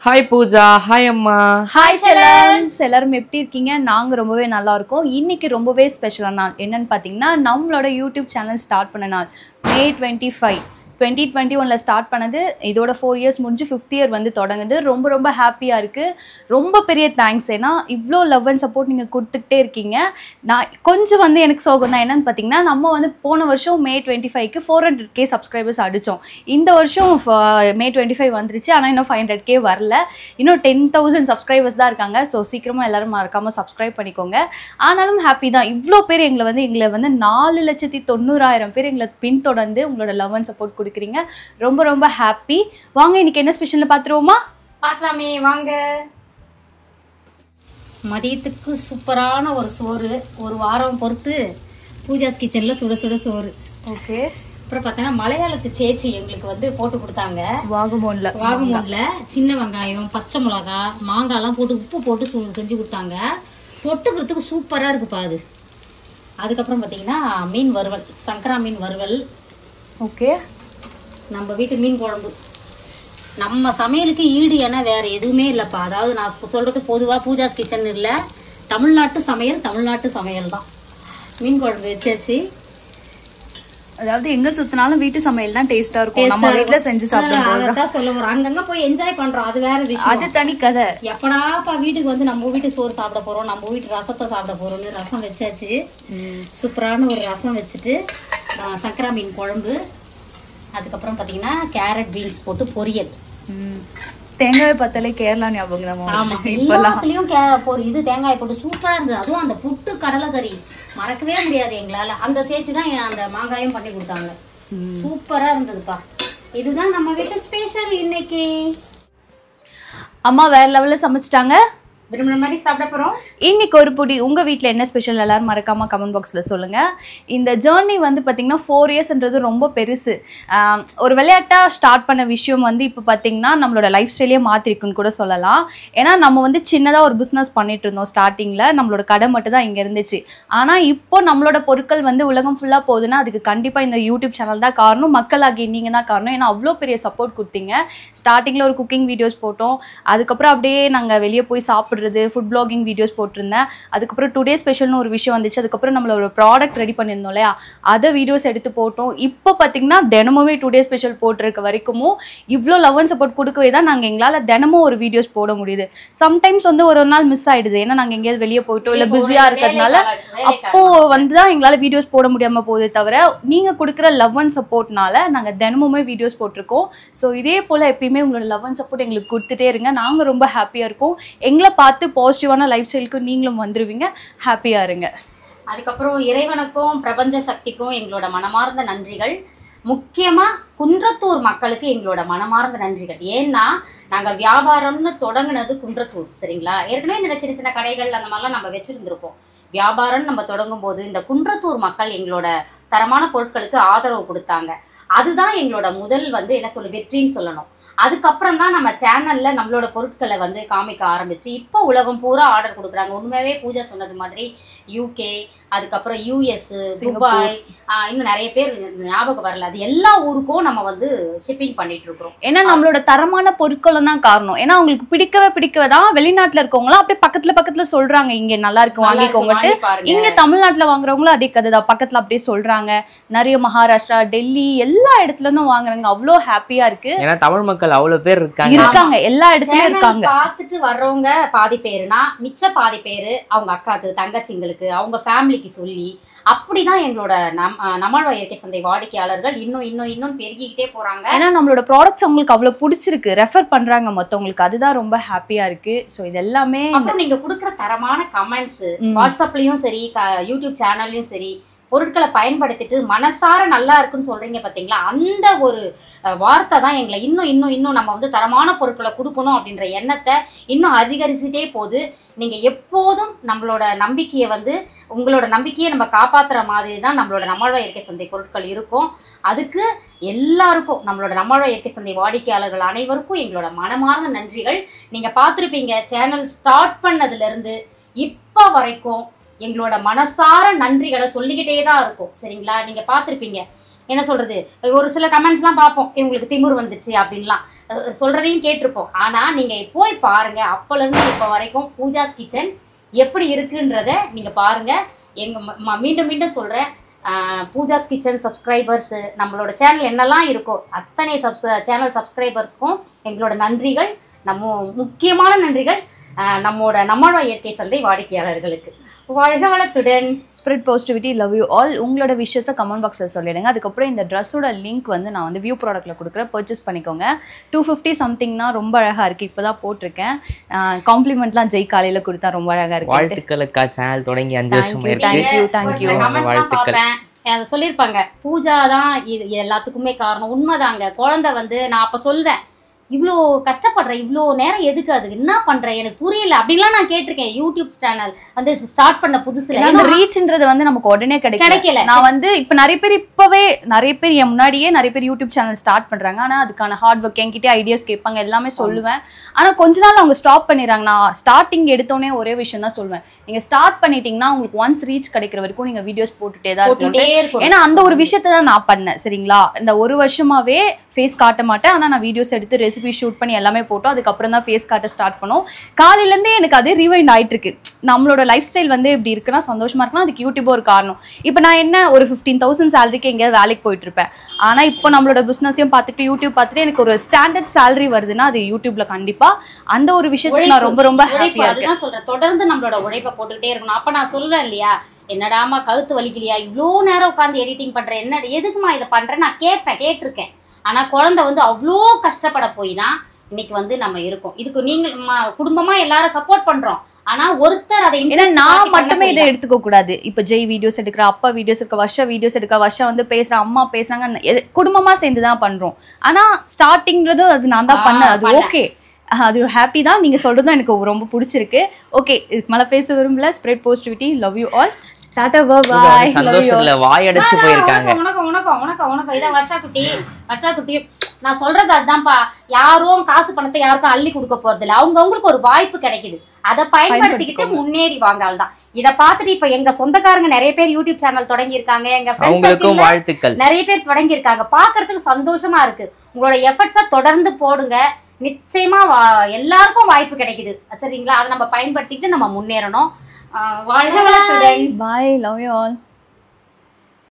Hi Pooja, hi Amma. Hi challenge. எல்லாரும் எப்படி இருக்கீங்க? நாங்க ரொம்பவே நல்லா இருக்கோம். இன்னைக்கு ரொம்பவே ஸ்பெஷலான நாள். என்னன்னு பாத்தீங்கன்னா நம்மளோட YouTube சேனல் ஸ்டார்ட் பண்ண நாள். May 25 2021ல ஸ்டார்ட் பண்ணது. இதோட 4 இயர்ஸ் முடிஞ்சு 5th இயர் வந்து தொடங்குது. ரொம்ப ஹாப்பியா இருக்கு. ரொம்ப பெரிய தேங்க்ஸ். ஏன்னா இவ்ளோ லவ் அண்ட் சப்போர்ட் நீங்க கொடுத்துக்கிட்டே இருக்கீங்க. நான் கொஞ்சம் வந்து எனக்கு சோகம் தான். என்னன்னு பாத்தீங்கன்னா நம்ம வந்து போன வருஷம் May 25க்கு 400k சப்ஸ்கிரைபர்ஸ் அடிச்சோம். இந்த வருஷம் May 25 வந்துருச்சு. ஆனா இன்னும் 500k வரல. இன்னும் 10,000 சப்ஸ்கிரைபர்ஸ் தான் இருக்காங்க. ஸோ சீக்கிரமா எல்லாரும் மறக்காம சப்ஸ்கிரைப் பண்ணிக்கோங்க. ஆனாலும் ஹாப்பி தான். இவ்வளோ பேர் எங்களை வந்து 4,90,000 பேர் எங்களை பின்தொடர்ந்து உங்களோட லவ் அண்ட் சப்போர்ட் கொடுக்குறீங்க. ரொம்ப ஹாப்பி. வாங்க இன்னைக்கு என்ன ஸ்பெஷல்னு பார்த்துருவோமா? பார்க்கலாமே வாங்க. மதியத்துக்கு சூப்பரான ஒரு சோறு, ஒரு வாரம் பொறுத்து பூஜாஸ் கிச்சன்ல சுட சுட சோறு. ஓகே. அப்புறம் பார்த்தீங்கன்னா மலையாளத்து சேச்சி எங்களுக்கு வந்து போட்டு கொடுத்தாங்க. வாகமோன்ல சின்ன வெங்காயம், பச்சை மிளகா, மாங்காய்லாம் போட்டு உப்பு போட்டு செஞ்சு கொடுத்தாங்க. தொட்டுக்கிறதுக்கு சூப்பரா இருக்குப்பா அது. அதுக்கப்புறம் பார்த்தீங்கன்னா மீன் வறுவல், சங்கரா மீன் வறுவல். ஓகே. நம்ம வீட்டு மீன் குழம்பு. நம்ம சமையலுக்கு ஈடு என வேற எதுவுமே இல்லப்பா. அதாவது நான் சொல்றது பொதுவா பூஜாஸ் கிச்சன் இல்ல, தமிழ்நாட்டு சமையல் தான். மீன் குழம்பு வச்சாச்சு. அதாவது எங்க சுத்தினாலும் வீட்டு சமையல் தான் டேஸ்டா இருக்கும். நம்ம வீட்ல செஞ்சு சாப்பிடுறோம். அதான் சொல்ல வரோம். அங்கங்க போய் என்ஜாய் பண்றோம், அது வேற விஷயம். அது தனி கதை. எப்படாப்பா வீட்டுக்கு வந்து நம்ம வீட்டு சோறு சாப்பிட போறோம், நம்ம வீட்டு ரசத்தை சாப்பிட போறோம்னு ரசம் வச்சாச்சு. சூப்பரான ஒரு ரசம் வச்சுட்டு சங்கரா மீன் குழம்பு. அதுக்கப்புறம் பாத்தீங்கன்னா கேரட் பீன்ஸ் போட்டு பொரியல். தேங்காய் பத்தலை கேரளா ஞாபகம். எல்லாத்துலயும் இது தேங்காய் போட்டு சூப்பரா இருந்தது. அதுவும் அந்த புட்டு கடலை கறி மறக்கவே முடியாது எங்களால. அந்த சேச்சி தான் அந்த மாங்காயும் பண்ணி கொடுத்தாங்க. சூப்பரா இருந்ததுப்பா. இதுதான் நம்ம வீட்டு ஸ்பெஷல் இன்னைக்கு. அம்மா வேற லெவல்ல சமைச்சிட்டாங்க. விரும்புற மாதிரி சாப்பிட போறோம். இன்னைக்கு ஒரு புடி உங்க வீட்டில் என்ன ஸ்பெஷல் எல்லாரும் மறக்காம கமெண்ட் பாக்ஸ்ல சொல்லுங்க. இந்த ஜேர்னி வந்து பாத்தீங்கன்னா 4 இயர்ஸ்ன்றது ரொம்ப பெருசு. ஒரு விளையாட்டா ஸ்டார்ட் பண்ண விஷயம் வந்து இப்போ பாத்தீங்கன்னா நம்மளோட லைஃப் ஸ்டைலே மாத்திருக்குன்னு கூட சொல்லலாம். ஏன்னா நம்ம வந்து சின்னதா ஒரு பிசினஸ் பண்ணிட்டு இருந்தோம் ஸ்டார்டிங்ல. நம்மளோட கடை மட்டும் தான் இங்க இருந்துச்சு. ஆனா இப்போ நம்மளோட பொருட்கள் வந்து உலகம் ஃபுல்லா போகுதுன்னா அதுக்கு கண்டிப்பா இந்த யூடியூப் சேனல் தான் காரணம். மக்களாகி நீங்க தான் காரணம். ஏன்னா அவ்வளோ பெரிய சப்போர்ட் கொடுத்தீங்க. ஸ்டார்டிங்ல ஒரு குக்கிங் வீடியோஸ் போட்டோம். அதுக்கப்புறம் அப்படியே நாங்க வெளியே போய் சாப்பிடுறது, ஃபுட் பிளாகிங் வீடியோஸ் போட்டிருந்தேன். அதுக்கப்புறம் டுடே ஸ்பெஷல்னு ஒரு விஷயம் வந்துச்சு. அதுக்கப்புறம் நம்மளோட ப்ராடக்ட் ரெடி பண்ணியிருந்தோம் இல்லையா, அதை வீடியோஸ் எடுத்து போட்டோம். இப்போ பார்த்தீங்கன்னா தினமுமே டுடே ஸ்பெஷல் போட்டிருக்க வரைக்கும் இவ்வளோ லவ் அண்ட் சப்போர்ட் கொடுக்கவே தான் நாங்கள் எங்களால் தினமும் ஒரு வீடியோஸ் போட முடியுது. சம்டைம்ஸ் வந்து ஒரு நாள் மிஸ் ஆயிடுது. ஏன்னா நாங்கள் எங்கேயாவது வெளியே போயிட்டோம் இல்லை பிஸியாக இருக்கிறதுனால அப்போ வந்து தான் எங்களால் வீடியோஸ் போட முடியாமல் போகுது. தவிர நீங்கள் கொடுக்குற லவ் அண்ட் சப்போர்ட்னால நாங்கள் தினமுமே வீடியோஸ் போட்டிருக்கோம். ஸோ இதே போல் எப்பயுமே உங்களோட லவ் அண்ட் சப்போர்ட் எங்களுக்கு கொடுத்துட்டே இருங்க. நாங்கள் ரொம்ப ஹாப்பியாக இருக்கோம். எங்களை பார்த்து பாசிட்டிவான லைஃப் ஸ்டைலுக்கு நீங்களும் வந்துருவீங்க. ஹாப்பியா இருங்க. அதுக்கப்புறம் இறைவனுக்கும் பிரபஞ்ச சக்திக்கும் எங்களோட மனமார்ந்த நன்றிகள். முக்கியமா குன்றத்தூர் மக்களுக்கு எங்களோட மனமார்ந்த நன்றிகள். ஏன்னா நாங்க வியாபாரம்னு தொடங்கினது குன்றத்தூர், சரிங்களா? ஏற்கனவே இந்த சின்ன சின்ன கடைகள் அந்த மாதிரிலாம் நம்ம வச்சிருந்திருப்போம். வியாபாரம் நம்ம தொடங்கும் போது இந்த குன்றத்தூர் மக்கள் எங்களோட தரமான பொருட்களுக்கு ஆதரவு கொடுத்தாங்க. அதுதான் எங்களோட முதல் வந்து என்ன வெற்றின்னு சொல்லணும். அதுக்கப்புறம் தான் நம்ம சேனல்ல நம்மளோட பொருட்களை வந்து காமிக்க ஆரம்பிச்சு இப்போ உலகம் பூரா ஆர்டர் கொடுக்குறாங்க. உண்மையாவே பூஜா சொன்னது மாதிரி UK, அதுக்கப்புறம் US, துபாய், இன்னும் நிறைய பேர் ஞாபகம் வரல, அது எல்லா ஊருக்கும் நம்ம வந்து ஷிப்பிங் பண்ணிட்டு இருக்கிறோம். ஏன்னா நம்மளோட தரமான பொருட்களும் தான் காரணம். ஏன்னா அவங்களுக்கு பிடிக்கவே தான் வெளிநாட்டுல இருக்கவங்களாம் அப்படியே பக்கத்துல சொல்றாங்க இங்க நல்லா இருக்கு வாங்கிக்கோங்கட்டு. இங்க தமிழ்நாட்டுல வாங்குறவங்களும் அதே கதை தான், பக்கத்துல அப்படியே சொல்றாங்க. நிறைய மகாராஷ்டிரா, டெல்லி எல்லா இடத்துல இருந்தும் வாங்குறாங்க. அவ்வளோ ஹாப்பியா இருக்கு. ஏன்னா தமிழ் மக்கள் அவ்வளவு பேர் இருக்காங்க, எல்லா இடத்துலயும் இருக்காங்க. பார்த்துட்டு வர்றவங்க பாதி பேருனா மிச்ச பாதி பேரு அவங்க அக்காக்கு, தங்கச்சிங்களுக்கு, அவங்க ஃபேமிலிக்கு சொல்லி அப்படிதான் எங்களோட நம்மாழ்வார் இயற்கை சந்தை வாடிக்கையாளர்கள் இன்னும் பெருகிக்கிட்டே போறாங்க. ஏன்னா நம்மளோட ப்ராடக்ட்ஸ் அவங்களுக்கு அவ்வளவு பிடிச்சிருக்கு, ரெஃபர் பண்றாங்க மத்தவங்களுக்கு. அதுதான் ரொம்ப ஹாப்பியா இருக்கு. ஸோ இது எல்லாமே அப்புறம் நீங்க கொடுக்குற தரமான கமெண்ட்ஸ் வாட்ஸ்அப்லயும் சரி, யூடியூப் சேனல்லையும் சரி, பொருட்களை பயன்படுத்திட்டு மனசார நல்லா இருக்குன்னு சொல்றீங்க பாத்தீங்களா, அந்த ஒரு வார்த்தை தான் எங்களை இன்னும் நம்ம வந்து தரமான பொருட்களை கொடுக்கணும் அப்படின்ற எண்ணத்தை இன்னும் அதிகரிச்சுட்டே போகுது. நீங்க எப்போதும் நம்மளோட நம்பிக்கையை வந்து உங்களோட நம்பிக்கையை நம்ம காப்பாத்துற மாதிரி தான் நம்மளோட நம்மாழ்வார் இயற்கை சந்தை பொருட்கள் இருக்கும். அதுக்கு எல்லாருக்கும் நம்மளோட நம்மாழ்வார் இயற்கை சந்தை வாடிக்கையாளர்கள் அனைவருக்கும் எங்களோட மனமார்ந்த நன்றிகள். நீங்க பார்த்துருப்பீங்க சேனல் ஸ்டார்ட் பண்ணதுல இருந்து இப்ப வரைக்கும் எங்களோட மனசார நன்றிகளை சொல்லிக்கிட்டே தான் இருக்கும். சரிங்களா? நீங்க பார்த்துருப்பீங்க, என்ன சொல்றது, ஒரு சில கமெண்ட்ஸ்லாம் பார்ப்போம், இவங்களுக்கு திமிர் வந்துச்சு அப்படின்லாம் சொல்றதையும் கேட்டிருப்போம். ஆனா நீங்க போய் பாருங்க, அப்பல இருந்து இப்போ வரைக்கும் பூஜாஸ் கிச்சன் எப்படி இருக்குன்றத நீங்க பாருங்க. மீண்டும் மீண்டும் சொல்றேன், பூஜாஸ் கிச்சன் சப்ஸ்கிரைபர்ஸ், நம்மளோட சேனல் என்னெல்லாம் இருக்கோ அத்தனை சேனல் சப்ஸ்கிரைபர்ஸ்க்கும் எங்களோட நன்றிகள். முக்கியமான நன்றிகள் நம்மளோட இயற்கை சந்தை வாடிக்கையாளர்களுக்கு. வாழ்க வளத்துடன். Spread positivity, love you all. உங்களோட விஷயஸை கமெண்ட் பாக்ஸில் சொல்லிடுங்க. அதுக்கப்புறம் இந்த ட்ரெஸ்ஸோட லிங்க் வந்து நான் வந்து வியூ ப்ராடக்ட்டில் கொடுக்குறேன், பர்ச்சேஸ் பண்ணிக்கோங்க. 250 சம்திங்னா ரொம்ப அழகாக இருக்குது. இப்போ தான் போட்டிருக்கேன். காம்ப்ளிமெண்ட்லாம் ஜெய் காலையில் கொடுத்தா ரொம்ப அழகாக இருக்குது. வாழ்த்துக்களுக்கா, சேனல் தொடங்கி 5 வருஷம் தேங்க்யூ. வாழ்த்துக்கள். சொல்லியிருப்பாங்க பூஜா தான் இது எல்லாத்துக்குமே காரணம். உண்மைதாங்க. குழந்தை வந்து நான் அப்போ சொல்வேன், இவ்வளோ கஷ்டப்படுறேன், இவ்வளோ நேரம் எதுக்கு, அதுக்கு என்ன பண்றேன் எனக்கு புரியல அப்படிலாம் நான் கேட்டிருக்கேன். யூடியூப் சேனல் வந்து ஸ்டார்ட் பண்ண புதுசுல அந்த ரீச்ன்றது வந்து நமக்கு உடனே கிடைக்கல. நான் வந்து இப்ப நிறைய பேர் என் முன்னாடியே நிறைய பேர் யூடியூப் சேனல் ஸ்டார்ட் பண்றாங்க. ஆனா அதுக்கான ஹார்ட் ஒர்க், என்கிட்ட ஐடியாஸ் கேட்பாங்க, எல்லாமே சொல்லுவேன். ஆனா கொஞ்ச நாள் அவங்க ஸ்டாப் பண்ணிடுறாங்க. நான் ஸ்டார்டிங் எடுத்தோடனே ஒரே விஷயம் தான் சொல்லுவேன், நீங்க ஸ்டார்ட் பண்ணிட்டீங்கன்னா உங்களுக்கு ஒன்ஸ் ரீச் கிடைக்கிற வரைக்கும் நீங்க வீடியோஸ் போட்டுட்டே தான் இருக்கணும். ஏன்னா அந்த ஒரு விஷயத்தை தான் நான் பண்ணேன். சரிங்களா? இந்த ஒரு வருஷமாவே ஃபேஸ் காட்ட மாட்டேன், ஆனா நான் வீடியோஸ் எடுத்து ரெசிபி ஷூட் பண்ணி எல்லாமே போட்டோம். அதுக்கப்புறம் தான் ஃபேஸ் காட்ட ஸ்டார்ட் பண்ணோம். காலையிலேருந்தே எனக்கு அதே ரீவைண்ட் ஆயிட்டு இருக்கு. நம்மளோட லைஃப் ஸ்டைல் வந்து இப்படி இருக்குன்னா சந்தோஷமா இருக்கலாம், அதுக்கு யூடியூப் ஒரு காரணம். இப்போ நான் என்ன ஒரு 15,000 சேலரிக்கு எங்கேயாவது வேலைக்கு போயிட்டு இருப்பேன். ஆனா இப்போ நம்மளோட பிசினஸையும் பார்த்துட்டு யூடியூப் பார்த்துட்டு எனக்கு ஒரு ஸ்டாண்டர்ட் சேலரி வருதுன்னா அது யூடியூப்ல கண்டிப்பா அந்த ஒரு விஷயத்துக்கு நான் ரொம்ப ரொம்ப ஹாப்பியா இருக்கேன். சொல்றேன், தொடர்ந்து நம்மளோட உழைப்பை போட்டுக்கிட்டே இருக்கணும். அப்ப நான் சொல்றேன் இல்லையா, என்னடாமா கழுத்து வலிக்கலையா, இவ்வளோ நேரம் உட்காந்து எடிட்டிங் பண்றேன், என்ன எதுக்குமா இதை பண்றேன் நான் கேட்டிருக்கேன். ஆனா குழந்தை வந்து அவ்வளோ கஷ்டப்பட போய் தான் இன்னைக்கு வந்து நம்ம இருக்கோம். இதுக்கு நீங்க குடும்பமா எல்லாரும் சப்போர்ட் பண்றோம். ஆனா ஒருத்தர் அதை நான் மட்டுமே இதை எடுத்துக்க கூடாது. இப்ப ஜெய் வீடியோஸ் எடுக்கிற, அப்பா வீடியோஸ் எடுக்க, வருஷா வீடியோஸ் எடுக்க, வருஷா வந்து பேசுற, அம்மா பேசுறாங்க, குடும்பமா சேர்ந்துதான் பண்றோம். ஆனா ஸ்டார்டிங்றது அது நான் தான் பண்ணேன். அது ஓகே, அது ஹாப்பி தான். நீங்க சொல்றதும் எனக்கு ரொம்ப பிடிச்சிருக்கு. ஓகே, இதுக்கு மேல பேச விரும்பல. Spread positivity, love you all. Tata bye. சந்தோஷத்துல வாய் அடைச்சு போயிருக்காங்க. உனக்கு இதான் வருஷா குட்டி நான் சொல்றது அதுதான்ப்பா. யாரும் காசு பணத்தை யாருக்கும் அள்ளி கொடுக்க போறது இல்லை. அவங்களுக்கு ஒரு வாய்ப்பு கிடைக்குது, அதை பயன்படுத்திக்கிட்டு முன்னேறி வாங்கால் தான். இதை பார்த்துட்டு இப்ப எங்க சொந்தக்காரங்க நிறைய பேர் யூடியூப் சேனல் தொடங்கி இருக்காங்க. எங்க ஃப்ரெண்ட்ஸ் நிறைய பேர் தொடங்கி இருக்காங்க. பாக்குறதுக்கு சந்தோஷமா இருக்கு. உங்களோட எஃபர்ட்ஸை தொடர்ந்து போடுங்க, நிச்சயமா எல்லாருக்கும் வாய்ப்பு கிடைக்குது. சரிங்களா? அதை நம்ம பயன்படுத்திக்கிட்டு நம்ம முன்னேறணும். வாழ்க வளத்துடன். பை. Love you all.